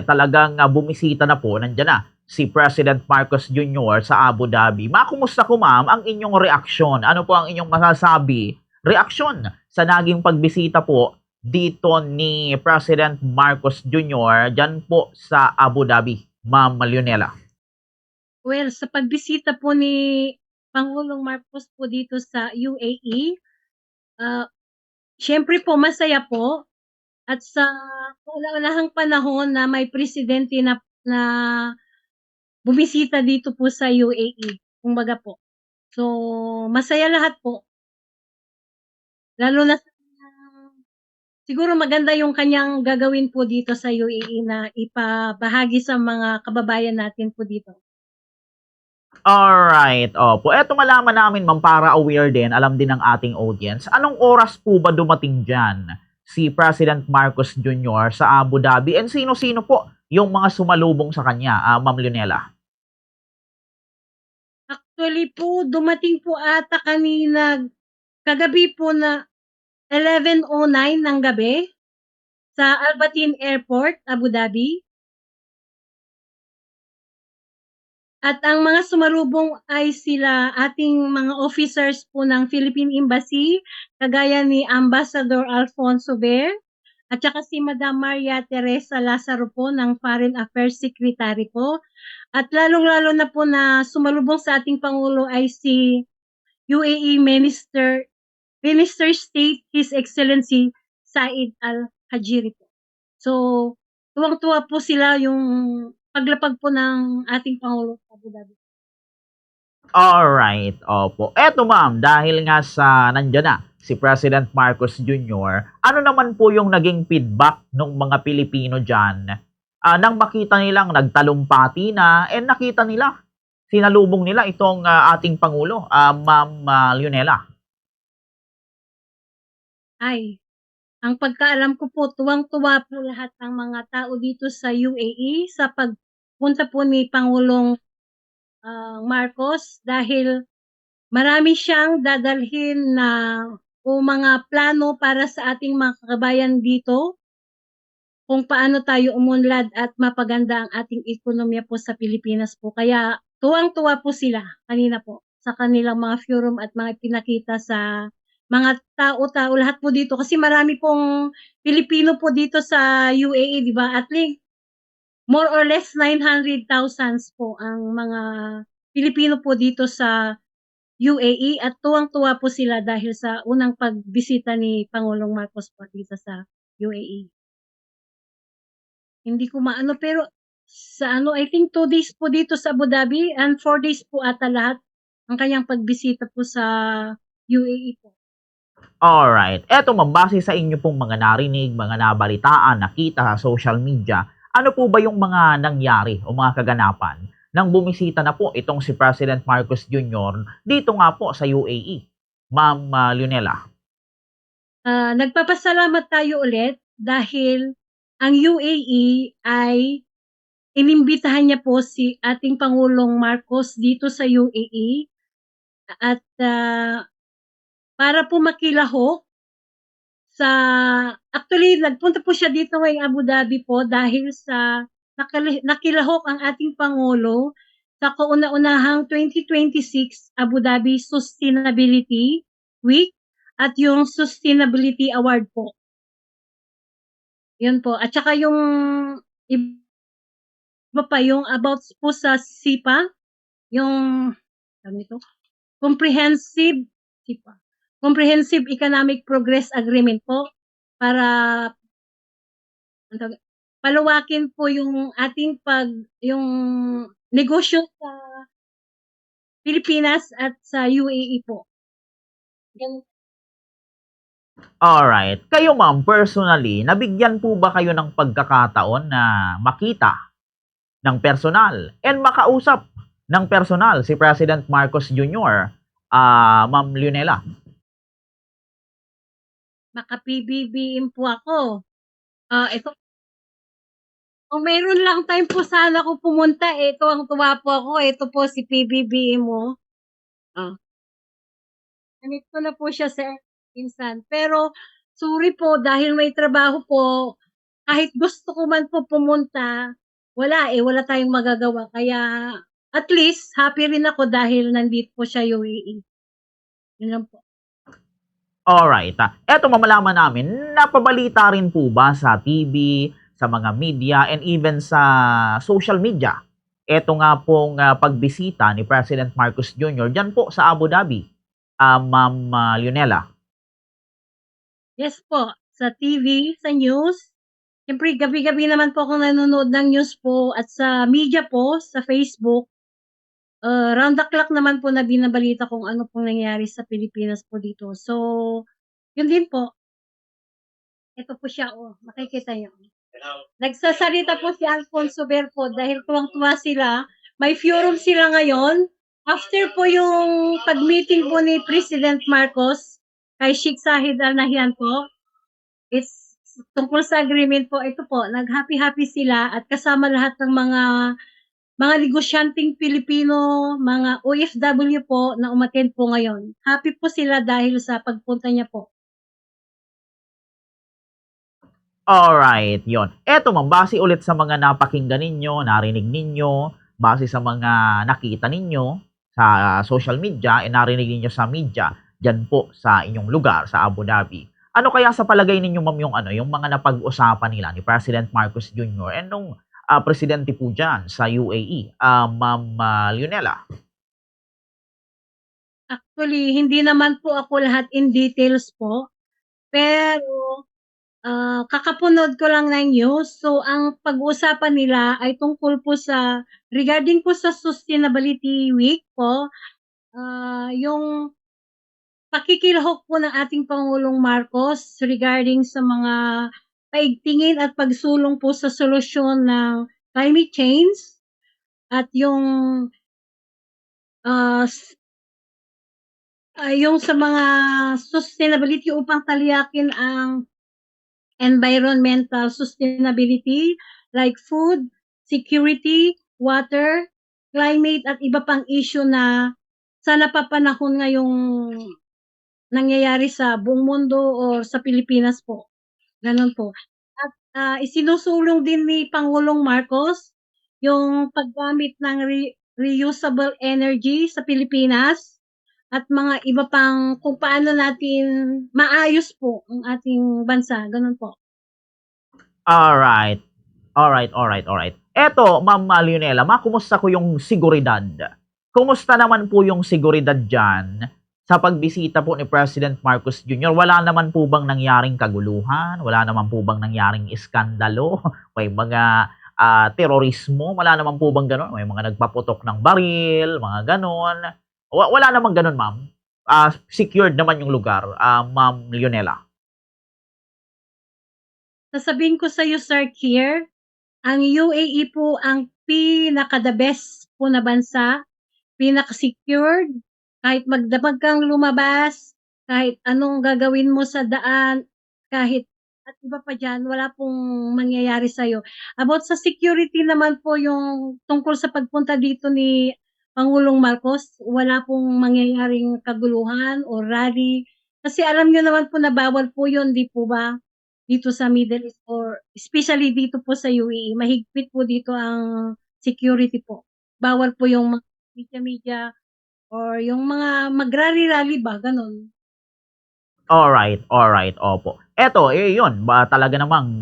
talagang bumisita na po, nandiyan na si President Marcos Jr. sa Abu Dhabi. Makumusta po ma'am ang inyong reaksyon? Ano po ang inyong masasabi? Reaksyon sa naging pagbisita po dito ni President Marcos Jr. dyan po sa Abu Dhabi, Ma'am Leonela. Well, sa pagbisita po ni Pangulong Marcos po dito sa UAE, siyempre po masaya po at sa kauna-unahang panahon na may presidente na bumisita dito po sa UAE, kumbaga po. So, masaya lahat po. Lalo na siguro maganda yung kanyang gagawin po dito sa UAE na ipabahagi sa mga kababayan natin po dito. Alright, opo. Eto malaman namin ma'am para aware din, alam din ng ating audience. Anong oras po ba dumating dyan si President Marcos Jr. sa Abu Dhabi? And sino-sino po yung mga sumalubong sa kanya, Ma'am Leonela? Actually po, dumating po ata kagabi po na 11:09 ng gabi sa Al Bateen Airport, Abu Dhabi. At ang mga sumalubong ay sila ating mga officers po ng Philippine Embassy, kagaya ni Ambassador Alfonso Ver, at saka si Madam Maria Teresa Lazaro po ng Foreign Affairs Secretary po. At lalong-lalo na po na sumalubong sa ating Pangulo ay si UAE Minister State, His Excellency Said Al-Hajiri po. So, tuwang-tuwa po sila yung paglapag po ng ating Pangulo sa Abu Dhabi. Alright, opo. Eto ma'am, dahil nga sa nandiyan na si President Marcos Jr., ano naman po yung naging feedback ng mga Pilipino dyan nang makita nilang nagtalumpati na and nakita nila, sinalubong nila itong ating Pangulo, Ma'am Leonela? Ay, ang pagkaalam ko po, tuwang-tuwa po lahat ng mga tao dito sa UAE sa pagpunta po ni Pangulong Marcos dahil marami siyang dadalhin na mga plano para sa ating mga kababayan dito kung paano tayo umunlad at mapaganda ang ating ekonomiya po sa Pilipinas po. Kaya tuwang-tuwa po sila kanina po sa kanilang mga forum at mga pinakita sa mga tao-tao lahat po dito kasi marami pong Pilipino po dito sa UAE, di ba? At least more or less 900,000 po ang mga Pilipino po dito sa UAE at tuwang-tuwa po sila dahil sa unang pagbisita ni Pangulong Marcos po dito sa UAE. Hindi ko maano pero sa I think 2 days po dito sa Abu Dhabi and 4 days po ata lahat ang kanyang pagbisita po sa UAE po. Alright. Eto ma'am, base sa inyo pong mga narinig, mga nabalitaan, nakita sa social media, ano po ba yung mga nangyari o mga kaganapan nang bumisita na po itong si President Marcos Jr. dito nga po sa UAE? Ma'am Leonela. Nagpapasalamat tayo ulit dahil ang UAE ay inimbitahan niya po si ating Pangulong Marcos dito sa UAE at para po makilahok sa actually nagpunta po siya dito ngayong Abu Dhabi po dahil sa nakilahok ang ating Pangulo sa kauna-unahang 2026 Abu Dhabi Sustainability Week at yung Sustainability Award po. Yun po. At saka yung iba pa, yung about po sa SIPA, yung ano ito? Comprehensive SIPA. Comprehensive Economic Progress Agreement po para paluwakin po yung ating yung negosyo sa Pilipinas at sa UAE po. Ganun. Alright. Kayo ma'am, personally, nabigyan po ba kayo ng pagkakataon na makita ng personal and makausap ng personal si President Marcos Jr., Ma'am Leonela? Maka-PBBM po ako. Ito, kung mayroon lang time po sana ako pumunta, ito ang tuwa po ako. Ito po si PBBM mo. Namit ko na po siya sa insan. Pero, sorry po, dahil may trabaho po, kahit gusto ko man po pumunta, wala tayong magagawa. Kaya at least happy rin ako dahil nandito po siya UAE. Yun lang po. Alright. Eto mamalaman namin, napabalita rin po ba sa TV, sa mga media, and even sa social media? Eto nga pong pagbisita ni President Marcos Jr. dyan po sa Abu Dhabi, Ma'am Leonela. Yes po, sa TV, sa news. Siyempre, gabi-gabi naman po akong nanonood ng news po at sa media po, sa Facebook. Round the clock naman po na binabalita kung ano pong nangyayari sa Pilipinas po dito. So, yun din po. Ito po siya, makikita niyo. Nagsasalita po si Alfonso Berpo dahil tuwang-tuwa sila. May forum sila ngayon. After po yung pag-meeting po ni President Marcos kay Sheikh Zayed Al Nahyan po, it's tungkol sa agreement po, ito po, nag-happy-happy sila at kasama lahat ng mga negosyanteng Pilipino, mga OFW po na umattend po ngayon. Happy po sila dahil sa pagpunta niya po. Alright, yon. Eto ma'am, base ulit sa mga napakinggan ninyo, narinig ninyo, base sa mga nakita ninyo sa social media, narinig ninyo sa media, dyan po sa inyong lugar, sa Abu Dhabi. Ano kaya sa palagay ninyo ma'am yung mga napag-usapan nila ni President Marcos Jr. and nung presidente po dyan sa UAE, Ma'am Leonela? Actually, hindi naman po ako lahat in details po, pero kakapunod ko lang ng news. So, ang pag-uusapan nila ay tungkol po sa, regarding po sa Sustainability Week po, yung pakikilahok po ng ating Pangulong Marcos regarding sa mga paigtingin at pagsulong po sa solusyon ng climate change at yung sa mga sustainability upang taliyakin ang environmental sustainability like food, security, water, climate at iba pang issue na sa napapanahon ngayong nangyayari sa buong mundo o sa Pilipinas po. Ganun po. At isinusulong din ni Pangulong Marcos yung paggamit ng reusable energy sa Pilipinas at mga iba pang kung paano natin maayos po ang ating bansa. Ganun po. Alright. Alright. Eto, Ma'am Leonela, kumusta ko yung seguridad? Kumusta naman po yung seguridad dyan sa pagbisita po ni President Marcos Jr.? Wala naman po bang nangyaring kaguluhan? Wala naman po bang nangyaring iskandalo? May mga terorismo? Wala naman po bang ganon? May mga nagpaputok ng baril, mga ganon? Wala naman ganon, ma'am. Secured naman yung lugar, Ma'am Leonela. Sasabihin ko sa iyo, Sir Kier, ang UAE po ang pinaka-the best po na bansa, pinaka-secured, kahit magdamag kang lumabas, kahit anong gagawin mo sa daan, kahit at iba pa dyan, wala pong mangyayari sa'yo. About sa security naman po yung tungkol sa pagpunta dito ni Pangulong Marcos, wala pong mangyayaring kaguluhan o rally. Kasi alam nyo naman po na bawal po yun, di po ba? Dito sa Middle East or especially dito po sa UAE, mahigpit po dito ang security po. Bawal po yung mga media-media or yung mga magrally-rally ba, ganun. Alright, opo. Eto, yun, talaga namang,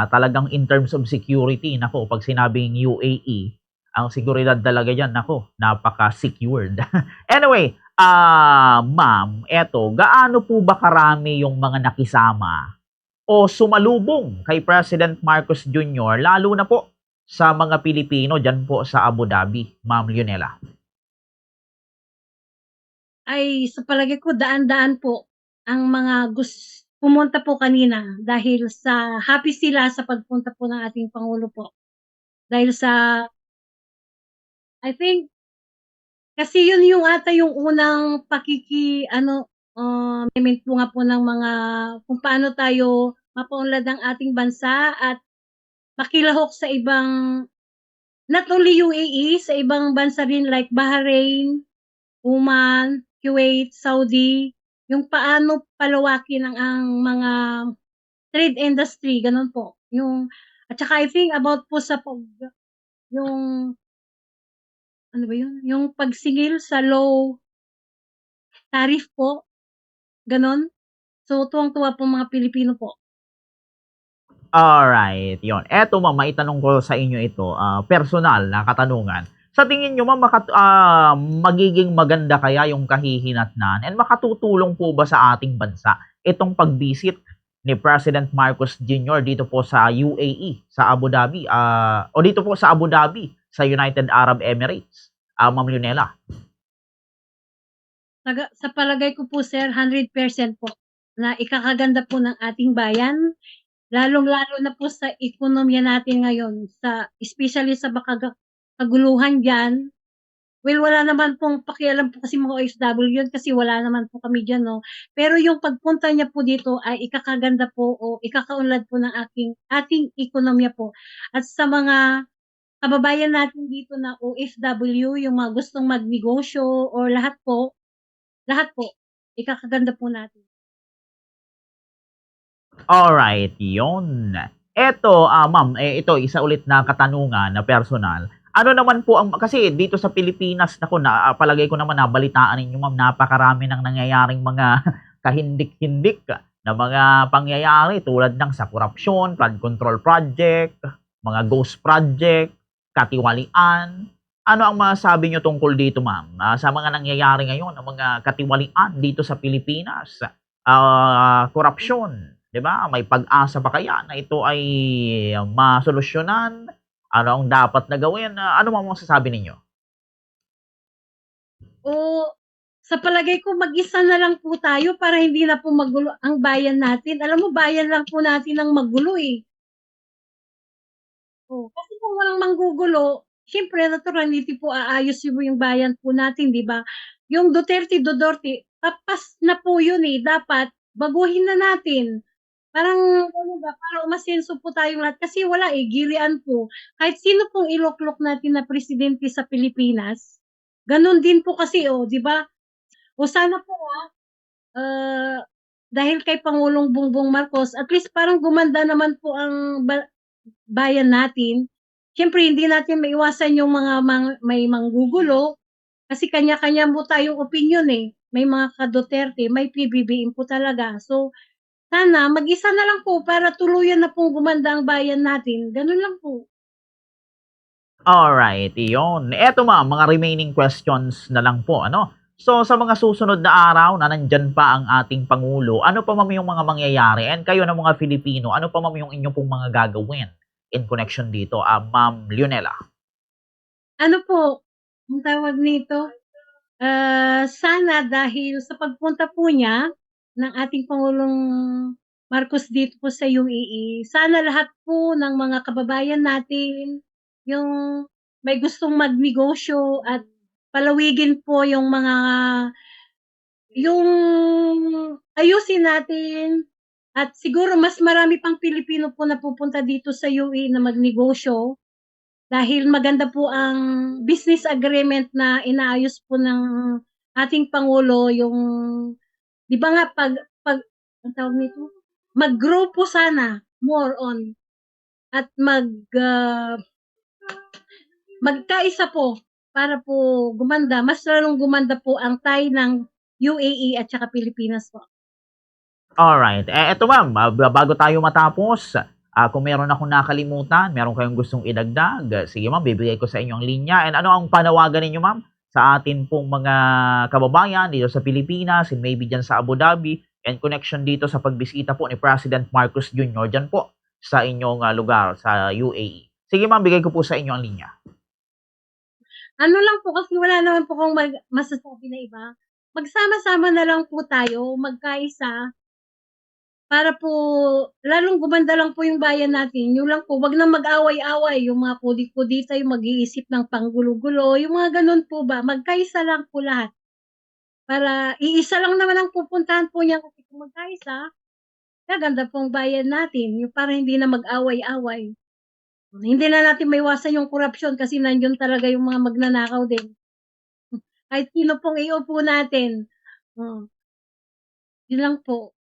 talagang in terms of security, nako, pag sinabing UAE, ang seguridad talaga diyan, nako, napaka-secured. Anyway, ma'am, eto, gaano po ba karami yung mga nakisama o sumalubong kay President Marcos Jr., lalo na po sa mga Pilipino diyan po sa Abu Dhabi, Ma'am Leonela? Ay, sa palagay ko, daan-daan po ang mga pumunta po kanina dahil sa happy sila sa pagpunta po ng ating Pangulo po. Dahil sa, I think, kasi yun yung ata yung unang payment po nga po ng mga kung paano tayo mapaunlad ang ating bansa at makilahok sa ibang, not only UAE, sa ibang bansa rin like Bahrain, Oman, Kuwait, Saudi, yung paano palawakin ang mga trade industry, ganun po. Yung at saka I think about po sa yung ano ba yun, yung pagsingil sa low tariff po, gano'n. So, tuwang-tuwa po mga Pilipino po. Alright, yon. Eto ma'am, maitanong ko sa inyo ito, personal na katanungan. Sa tingin niyo ma'am, magiging maganda kaya yung kahihinatnan and makatutulong po ba sa ating bansa itong pagbisit ni President Marcos Jr. dito po sa UAE, sa Abu Dhabi, o dito po sa Abu Dhabi, sa United Arab Emirates, Ma'am Leonela? Sa palagay ko po sir, 100% po na ikakaganda po ng ating bayan, lalong-lalo na po sa ekonomiya natin ngayon, especially sa kaguluhan diyan. Well, wala naman pong pakialam po kasi mga OFW yun kasi wala naman po kami diyan 'no. Pero yung pagpunta niya po dito ay ikakaganda po o ikakaunlad po ng ating ekonomiya po. At sa mga kababayan natin dito na OFW, yung mga gustong magnegosyo or lahat po, ikakaganda po natin. Alright, yun. Eto, ma'am, ito isa ulit na katanungan na personal. Ano naman po ang kasi dito sa Pilipinas naku palagay ko naman nabalitaan ninyo ma'am napakarami ng nangyayaring mga kahindik-hindik na mga pangyayari tulad ng sa korapsyon, flood control project, mga ghost project, katiwalian. Ano ang masasabi niyo tungkol dito ma'am, sa mga nangyayari ngayon, ang mga katiwalian dito sa Pilipinas? Korapsyon, 'di ba? May pag-asa ba kaya na ito ay masolusyunan? Ano ang dapat na gawin? Ano bang masasabi ninyo? O sa palagay ko mag-isa na lang po tayo para hindi na po magulo ang bayan natin. Alam mo bayan lang po natin ang magulo, eh. Kasi kung walang manggugulo, siyempre natural hindi po aayos yung bayan po natin, 'di ba? Yung Duterte, papas na po yun, eh, dapat baguhin na natin. Parang ano ba, para umasenso po tayong lahat kasi wala, eh, girian po. Kahit sino pong iluklok natin na presidente sa Pilipinas, gano'n din po kasi, 'di ba? O sana po, ah, dahil kay Pangulong Bongbong Marcos at least parang gumanda naman po ang bayan natin. Siyempre hindi natin maiwasan yung mga may manggugulo kasi kanya-kanya po tayong opinyon, eh. May mga ka-Duterte, may PBBM po talaga. So, sana mag-isa na lang po para tuluyan na pong gumanda ang bayan natin, gano'n lang po. Alright, iyon. Eto ma'am, mga remaining questions na lang po, ano? So, sa mga susunod na araw na nandiyan pa ang ating Pangulo, ano pa ma'am yung mga mangyayari? And kayo na mga Filipino, ano pa ma'am yung inyo pong mga gagawin in connection dito, Ma'am Leonela? Ano po, ang tawag nito, sana dahil sa pagpunta po niya ng ating Pangulong Marcos dito po sa UAE, sana lahat po ng mga kababayan natin, yung may gustong magnegosyo at palawigin po yung ayusin natin at siguro mas marami pang Pilipino po na pupunta dito sa UAE na magnegosyo dahil maganda po ang business agreement na inaayos po ng ating Pangulo yung 'di ba nga 'pag anong tawag nito, mag-grow po sana more on at magkaisa po para po gumanda, mas lalong gumanda po ang tie ng UAE at saka Pilipinas po. Alright. Eto ma'am, bago tayo matapos, kung meron akong nakalimutan, meron kayong gustong idagdag, sige ma'am, bibigay ko sa inyo ang linya. And ano ang panawagan ninyo ma'am sa atin pong mga kababayan dito sa Pilipinas and maybe diyan sa Abu Dhabi and connection dito sa pagbisita po ni President Marcos Jr. diyan po sa inyong lugar sa UAE. Sige ma'am, bigay ko po sa inyo ang linya. Ano lang po kasi wala naman po akong masasabi na iba. Magsama-sama na lang po tayo, magkaisa para po lalong gumanda lang po yung bayan natin. Yun lang po, 'wag na mag-away-away, yung mga kudit-kudita, yung mag-iisip ng panggulo-gulo, yung mga gano'n po ba. Magkaisa lang po lahat para iisa lang naman ang pupuntahan po niya kasi kung magkaisa, gaganda po ang bayan natin, yung para hindi na mag-away-away. Hindi na natin maiwasan yung korapsyon kasi nandiyon talaga yung mga magnanakaw din. Kahit sino pong iupo natin, oh, yun lang po.